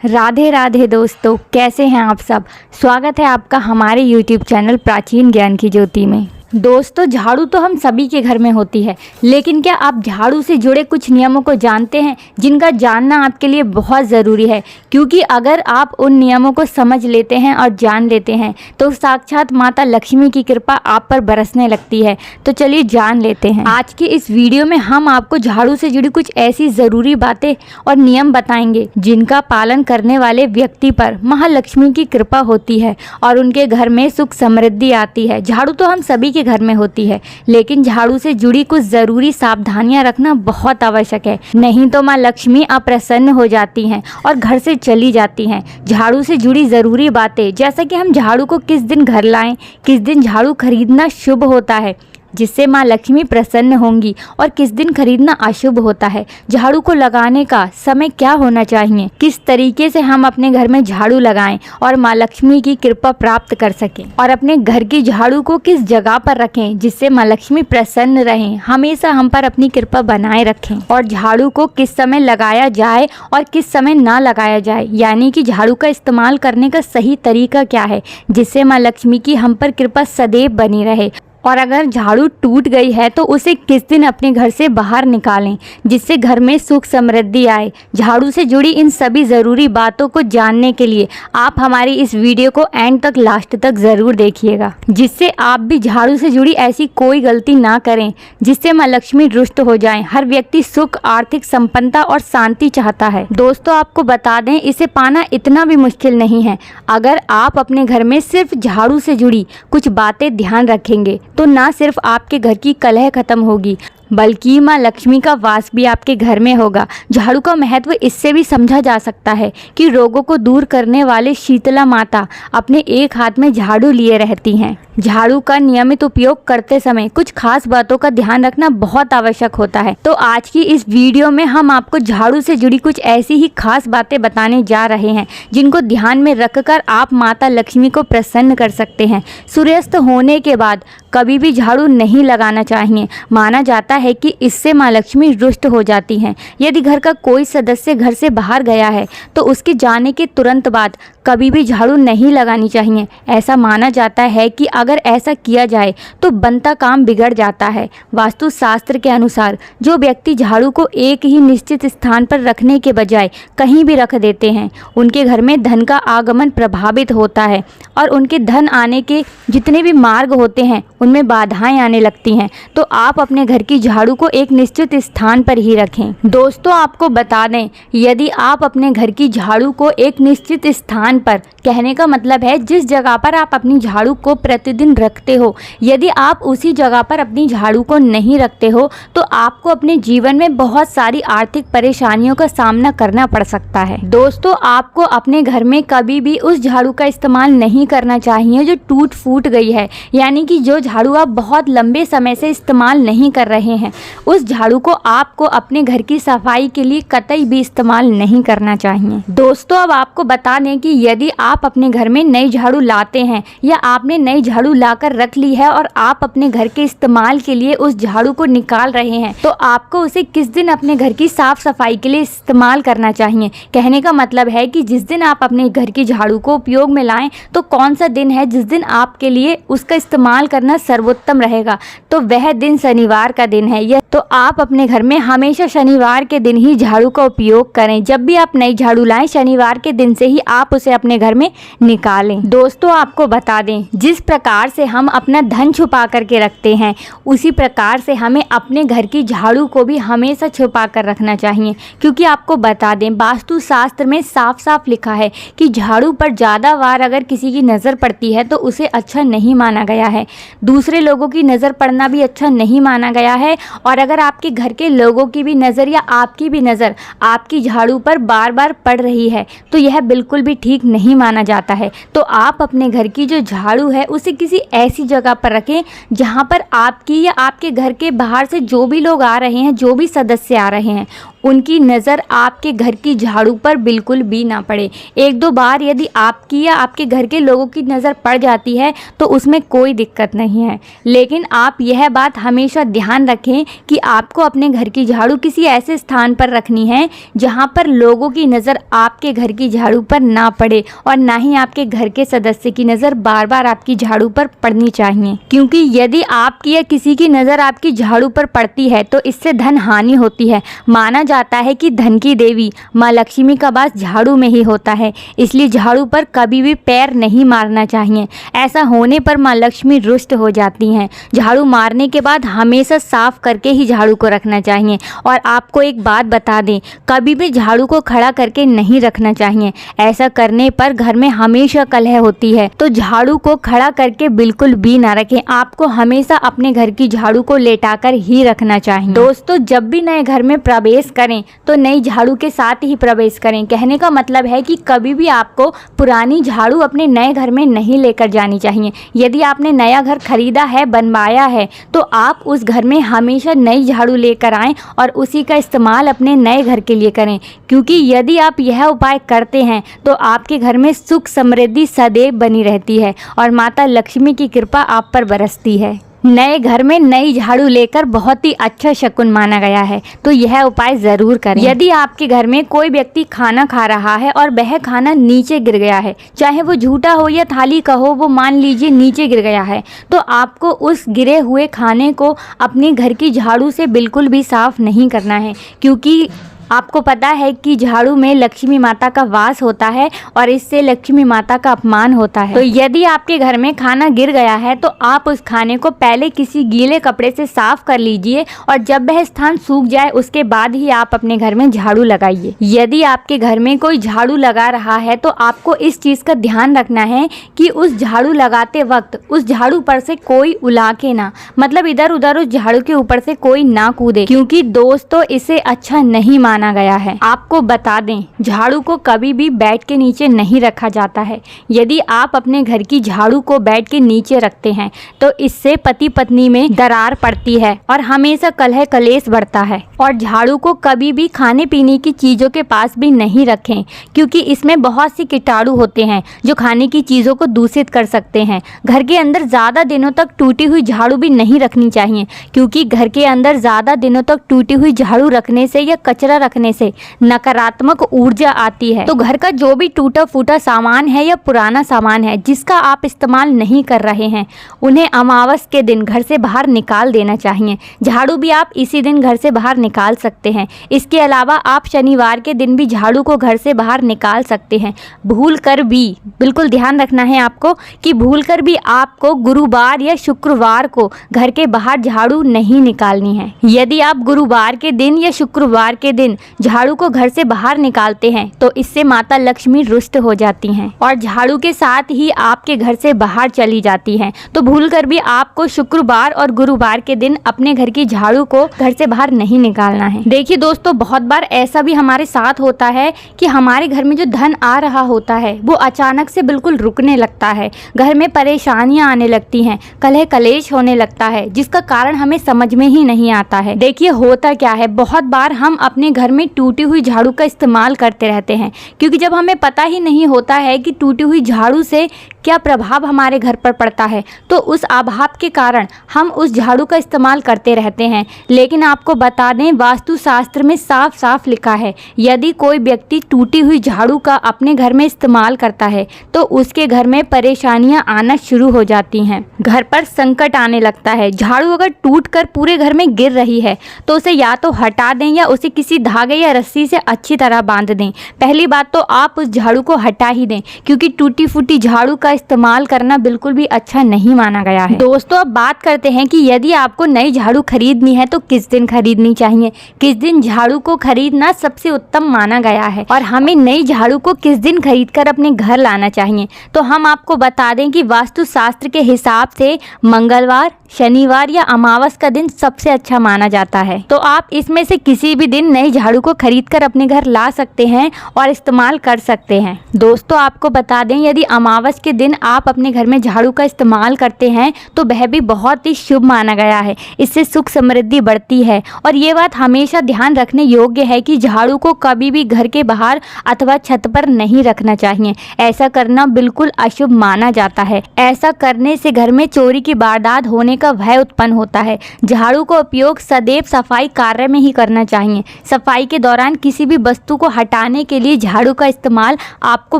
राधे राधे दोस्तों, कैसे हैं आप सब। स्वागत है आपका हमारे YouTube चैनल प्राचीन ज्ञान की ज्योति में। दोस्तों, झाड़ू तो हम सभी के घर में होती है, लेकिन क्या आप झाड़ू से जुड़े कुछ नियमों को जानते हैं जिनका जानना आपके लिए बहुत ज़रूरी है। क्योंकि अगर आप उन नियमों को समझ लेते हैं और जान लेते हैं तो साक्षात माता लक्ष्मी की कृपा आप पर बरसने लगती है। तो चलिए जान लेते हैं। आज के इस वीडियो में हम आपको झाड़ू से जुड़ी कुछ ऐसी ज़रूरी बातें और नियम बताएंगे जिनका पालन करने वाले व्यक्ति पर महालक्ष्मी की कृपा होती है और उनके घर में सुख समृद्धि आती है। झाड़ू तो हम सभी घर में होती है, लेकिन झाड़ू से जुड़ी कुछ जरूरी सावधानियां रखना बहुत आवश्यक है, नहीं तो मां लक्ष्मी अप्रसन्न हो जाती हैं और घर से चली जाती हैं। झाड़ू से जुड़ी जरूरी बातें, जैसा कि हम झाड़ू को किस दिन घर लाएं, किस दिन झाड़ू खरीदना शुभ होता है जिससे माँ लक्ष्मी प्रसन्न होंगी और किस दिन खरीदना अशुभ होता है। झाड़ू को लगाने का समय क्या होना चाहिए, किस तरीके से हम अपने घर में झाड़ू लगाएं और माँ लक्ष्मी की कृपा प्राप्त कर सकें, और अपने घर की झाड़ू को किस जगह पर रखें जिससे माँ लक्ष्मी प्रसन्न रहें, हमेशा हम पर अपनी कृपा बनाए रखें। और झाड़ू को किस समय लगाया जाए और किस समय ना लगाया जाए, यानी कि झाड़ू का इस्तेमाल करने का सही तरीका क्या है जिससे माँ लक्ष्मी की हम पर कृपा सदैव बनी रहे। और अगर झाड़ू टूट गई है तो उसे किस दिन अपने घर से बाहर निकालें जिससे घर में सुख समृद्धि आए। झाड़ू से जुड़ी इन सभी ज़रूरी बातों को जानने के लिए आप हमारी इस वीडियो को एंड तक लास्ट तक ज़रूर देखिएगा, जिससे आप भी झाड़ू से जुड़ी ऐसी कोई गलती ना करें जिससे माँ लक्ष्मी रुष्ट हो जाएं। हर व्यक्ति सुख, आर्थिक संपन्नता और शांति चाहता है। दोस्तों, आपको बता दें, इसे पाना इतना भी मुश्किल नहीं है। अगर आप अपने घर में सिर्फ झाड़ू से जुड़ी कुछ बातें ध्यान रखेंगे तो ना सिर्फ आपके घर की कलह खत्म होगी, बल्कि माँ लक्ष्मी का वास भी आपके घर में होगा। झाड़ू का महत्व इससे भी समझा जा सकता है कि रोगों को दूर करने वाले शीतला माता अपने एक हाथ में झाड़ू लिए रहती हैं। झाड़ू का नियमित उपयोग करते समय कुछ खास बातों का ध्यान रखना बहुत आवश्यक होता है। तो आज की इस वीडियो में हम आपको झाड़ू से जुड़ी कुछ ऐसी ही खास बातें बताने जा रहे हैं जिनको ध्यान में रखकर आप माता लक्ष्मी को प्रसन्न कर सकते हैं। सूर्यास्त होने के बाद कभी भी झाड़ू नहीं लगाना चाहिए। माना जाता है कि इससे माँ लक्ष्मी रुष्ट हो जाती हैं। यदि घर का कोई सदस्य घर से बाहर गया है तो उसके जाने के तुरंत बाद कभी भी झाड़ू नहीं लगानी चाहिए। ऐसा माना जाता है कि अगर ऐसा किया जाए तो बनता काम बिगड़ जाता है। वास्तु शास्त्र के अनुसार जो व्यक्ति झाड़ू को एक ही निश्चित स्थान पर रखने के बजाय कहीं भी रख देते हैं, उनके घर में धन का आगमन प्रभावित होता है और उनके धन आने के जितने भी मार्ग होते हैं उनमें बाधाएं आने लगती हैं। तो आप अपने घर की झाड़ू को एक निश्चित स्थान पर ही रखें। दोस्तों, आपको बता दें, यदि आप अपने घर की झाड़ू को एक निश्चित स्थान पर, कहने का मतलब है जिस जगह पर आप अपनी झाड़ू को प्रतिदिन रखते हो, यदि आप उसी जगह पर अपनी झाड़ू को नहीं रखते हो तो आपको अपने जीवन में बहुत सारी आर्थिक परेशानियों का सामना करना पड़ सकता है। दोस्तों, आपको अपने घर में कभी भी उस झाड़ू का इस्तेमाल नहीं करना चाहिए जो टूट फूट गई है, यानी कि जो झाड़ू आप बहुत लंबे समय से इस्तेमाल नहीं कर रहे हैं। उस झाड़ू को आपको अपने घर की सफाई के लिए कतई भी इस्तेमाल नहीं करना चाहिए। दोस्तों, अब आपको बता दें कि यदि आप अपने घर में नई झाड़ू लाते हैं या आपने नई झाड़ू लाकर रख ली है और आप अपने घर के इस्तेमाल के लिए उस झाड़ू को निकाल रहे हैं, तो आपको उसे किस दिन अपने घर की साफ सफाई के लिए इस्तेमाल करना चाहिए। कहने का मतलब है कि जिस दिन आप अपने घर की झाड़ू को उपयोग में लाएं तो कौन सा दिन है जिस दिन आपके लिए उसका इस्तेमाल करना सर्वोत्तम रहेगा, तो वह दिन शनिवार का दिन है। यह तो आप अपने घर में हमेशा शनिवार के दिन ही झाड़ू का उपयोग करें। जब भी आप नई झाड़ू लाएं, शनिवार के दिन से ही आप उसे अपने घर में निकालें। दोस्तों, आपको बता दें, जिस प्रकार से हम अपना धन छुपा करके रखते हैं उसी प्रकार से हमें अपने घर की झाड़ू को भी हमेशा छुपा कर रखना चाहिए। क्योंकि आपको बता दें, वास्तु शास्त्र में साफ साफ लिखा है कि झाड़ू पर ज़्यादा बार अगर किसी की नज़र पड़ती है तो उसे अच्छा नहीं माना गया है। दूसरे लोगों की नज़र पड़ना भी अच्छा नहीं माना गया है, और अगर आपके घर के लोगों की भी नज़र या आपकी भी नज़र आपकी झाड़ू पर बार बार पड़ रही है तो यह बिल्कुल भी ठीक नहीं माना जाता है। तो आप अपने घर की जो झाड़ू है उसे किसी ऐसी जगह पर रखें जहां पर आपकी या आपके घर के बाहर से जो भी लोग आ रहे हैं, जो भी सदस्य आ रहे हैं, उनकी नज़र आपके घर की झाड़ू पर बिल्कुल भी ना पड़े। एक दो बार यदि आपकी या आपके घर के लोगों की नज़र पड़ जाती है तो उसमें कोई दिक्कत नहीं है, लेकिन आप यह बात हमेशा ध्यान रखें कि आपको अपने घर की झाड़ू किसी ऐसे स्थान पर रखनी है जहाँ पर लोगों की नज़र आपके घर की झाड़ू पर ना पड़े और ना ही आपके घर के सदस्य की नज़र बार बार आपकी झाड़ू पर पड़नी चाहिए। क्योंकि यदि आपकी या किसी की नज़र आपकी झाड़ू पर पड़ती है तो इससे धन हानि होती है। माना जाता है कि धन की देवी माँ लक्ष्मी का वास झाड़ू में ही होता है, इसलिए झाड़ू पर कभी भी पैर नहीं मारना चाहिए। ऐसा होने पर माँ लक्ष्मी रुष्ट हो जाती हैं। झाड़ू मारने के बाद हमेशा साफ करके ही झाड़ू को रखना चाहिए। और आपको एक बात बता दें, कभी भी झाड़ू को खड़ा करके नहीं रखना चाहिए। ऐसा करने पर घर में हमेशा कलह होती है। तो झाड़ू को खड़ा करके बिल्कुल भी ना रखें। आपको हमेशा अपने घर की झाड़ू को लेटाकर ही रखना चाहिए। दोस्तों, जब भी नए घर में प्रवेश करें तो नई झाड़ू के साथ ही प्रवेश करें। कहने का मतलब है कि कभी भी आपको पुरानी झाड़ू अपने नए घर में नहीं लेकर जानी चाहिए। यदि आपने नया घर खरीदा है, बनवाया है, तो आप उस घर में हमेशा नई झाड़ू लेकर आएं और उसी का इस्तेमाल अपने नए घर के लिए करें। क्योंकि यदि आप यह उपाय करते हैं तो आपके घर में सुख समृद्धि सदैव बनी रहती है और माता लक्ष्मी की कृपा आप पर बरसती है। नए घर में नई झाड़ू लेकर बहुत ही अच्छा शकुन माना गया है, तो यह उपाय ज़रूर करें। यदि आपके घर में कोई व्यक्ति खाना खा रहा है और वह खाना नीचे गिर गया है, चाहे वो झूठा हो या थाली का हो, वो मान लीजिए नीचे गिर गया है, तो आपको उस गिरे हुए खाने को अपने घर की झाड़ू से बिल्कुल भी साफ नहीं करना है। क्योंकि आपको पता है कि झाड़ू में लक्ष्मी माता का वास होता है और इससे लक्ष्मी माता का अपमान होता है। तो यदि आपके घर में खाना गिर गया है तो आप उस खाने को पहले किसी गीले कपड़े से साफ कर लीजिए और जब वह स्थान सूख जाए उसके बाद ही आप अपने घर में झाड़ू लगाइए। यदि आपके घर में कोई झाड़ू लगा रहा है तो आपको इस चीज़ का ध्यान रखना है कि उस झाड़ू लगाते वक्त उस झाड़ू पर से कोई उलाके ना, मतलब इधर उधर उस झाड़ू के ऊपर से कोई ना कूदे, क्योंकि दोस्तों इसे अच्छा नहीं माना गया है। आपको बता दें, झाड़ू को कभी भी बेड के नीचे नहीं रखा जाता है। यदि आप अपने घर की झाड़ू को बेड के नीचे रखते हैं तो इससे पति पत्नी में दरार पड़ती है और हमेशा कलह कलेश बढ़ता है। और झाड़ू को कभी भी खाने पीने की चीजों के पास भी नहीं रखें, क्योंकि इसमें बहुत सी कीटाणु होते हैं जो खाने की चीजों को दूषित कर सकते हैं। घर के अंदर ज्यादा दिनों तक टूटी हुई झाड़ू भी नहीं रखनी चाहिए, क्योंकि घर के अंदर ज्यादा दिनों तक टूटी हुई झाड़ू रखने से या कचरा रखने से नकारात्मक ऊर्जा आती है। तो घर का जो भी टूटा फूटा सामान है या पुराना सामान है जिसका आप इस्तेमाल नहीं कर रहे हैं, उन्हें अमावस के दिन घर से बाहर निकाल देना चाहिए। झाड़ू भी आप इसी दिन घर से बाहर निकाल सकते हैं। इसके अलावा आप शनिवार के दिन भी झाड़ू को घर से बाहर निकाल सकते हैं। भूलकर भी, बिल्कुल ध्यान रखना है आपको कि भूलकर भी आपको गुरुवार या शुक्रवार को घर के बाहर झाड़ू नहीं निकालनी है। यदि आप गुरुवार के दिन या शुक्रवार के दिन झाड़ू को घर से बाहर निकालते हैं तो इससे माता लक्ष्मी रुष्ट हो जाती हैं और झाड़ू के साथ ही आपके घर से बाहर चली जाती हैं। तो भूलकर भी आपको शुक्रवार और गुरुवार के दिन अपने घर की झाड़ू को घर से बाहर नहीं निकालना है। देखिए दोस्तों, बहुत बार ऐसा भी हमारे साथ होता है कि हमारे घर में जो धन आ रहा होता है वो अचानक से बिल्कुल रुकने लगता है। घर में परेशानियां आने लगती हैं, कलह कलेश होने लगता है, जिसका कारण हमें समझ में ही नहीं आता है। देखिए होता क्या है, बहुत बार हम अपने घर में टूटी हुई झाड़ू का इस्तेमाल करते रहते हैं, क्योंकि जब हमें पता ही नहीं होता है कि टूटी हुई झाड़ू से क्या प्रभाव हमारे घर पर पड़ता है, तो उस अभाव के कारण हम उस झाड़ू का इस्तेमाल करते रहते हैं। लेकिन आपको बता दें, वास्तु शास्त्र में साफ साफ लिखा है, यदि कोई व्यक्ति टूटी हुई झाड़ू का अपने घर में इस्तेमाल करता है तो उसके घर में परेशानियां आना शुरू हो जाती हैं, घर पर संकट आने लगता है। झाड़ू अगर टूटकर पूरे घर में गिर रही है तो उसे या तो हटा दें या उसे किसी धागे या रस्सी से अच्छी तरह बांध दें। पहली बात तो आप उस झाड़ू को हटा ही दें, क्योंकि टूटी फूटी झाड़ू का इस्तेमाल करना बिल्कुल भी अच्छा नहीं माना गया है। दोस्तों, अब बात करते हैं कि यदि आपको नई झाड़ू खरीदनी है तो किस दिन खरीदनी चाहिए। किस दिन झाड़ू को खरीदना सबसे उत्तम माना गया है और हमें नई झाड़ू को किस दिन खरीदकर अपने घर लाना चाहिए, तो हम आपको बता दें कि वास्तु शास्त्र के हिसाब से मंगलवार, शनिवार या अमावस का दिन सबसे अच्छा माना जाता है। तो आप इसमें से किसी भी दिन नई झाड़ू को खरीदकर अपने घर ला सकते हैं और इस्तेमाल कर सकते हैं। दोस्तों आपको बता दें, यदि अमावस के दिन आप अपने घर में झाड़ू का इस्तेमाल करते हैं तो वह भी बहुत ही शुभ माना गया है। इससे सुख समृद्धि बढ़ती है और ये बात हमेशा ध्यान रखने योग्य है कि झाड़ू को कभी भी घर के बाहर अथवा छत पर नहीं रखना चाहिए। ऐसा करना बिल्कुल अशुभ माना जाता है। ऐसा करने से घर में चोरी की वारदात होने का भय उत्पन्न होता है। झाड़ू का उपयोग सदैव सफाई कार्य में ही करना चाहिए। सफाई के दौरान किसी भी वस्तु को हटाने के लिए झाड़ू का इस्तेमाल आपको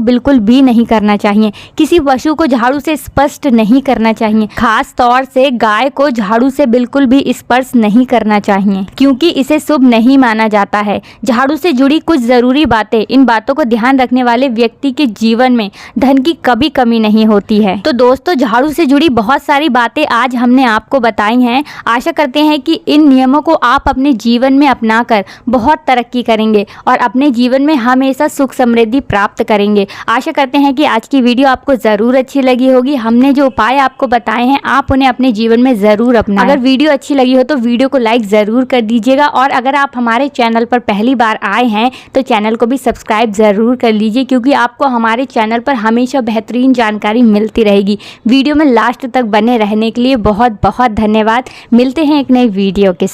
बिल्कुल भी नहीं करना चाहिए। किसी पशु को झाड़ू से स्पर्श नहीं करना चाहिए। खास तौर से गाय को झाड़ू से बिल्कुल भी स्पर्श नहीं करना चाहिए, क्योंकि इसे शुभ नहीं माना जाता है। झाड़ू से जुड़ी कुछ जरूरी बातें, इन बातों को ध्यान रखने वाले व्यक्ति के जीवन में धन की कभी कमी नहीं होती है। तो दोस्तों झाड़ू से जुड़ी बहुत सारी बातें आज हमने आपको बताई हैं। आशा करते हैं कि इन नियमों को आप अपने जीवन में अपनाकर बहुत तरक्की करेंगे और अपने जीवन में हमेशा सुख समृद्धि प्राप्त करेंगे। आशा करते हैं कि आज की वीडियो आपको ज़रूर अच्छी लगी होगी। हमने जो उपाय आपको बताए हैं आप उन्हें अपने जीवन में ज़रूर अपनाएं। अगर वीडियो अच्छी लगी हो तो वीडियो को लाइक ज़रूर कर दीजिएगा और अगर आप हमारे चैनल पर पहली बार आए हैं तो चैनल को भी सब्सक्राइब ज़रूर कर लीजिए, क्योंकि आपको हमारे चैनल पर हमेशा बेहतरीन जानकारी मिलती रहेगी। वीडियो में लास्ट तक बने रहने के लिए बहुत बहुत धन्यवाद। मिलते हैं एक नई वीडियो के साथ।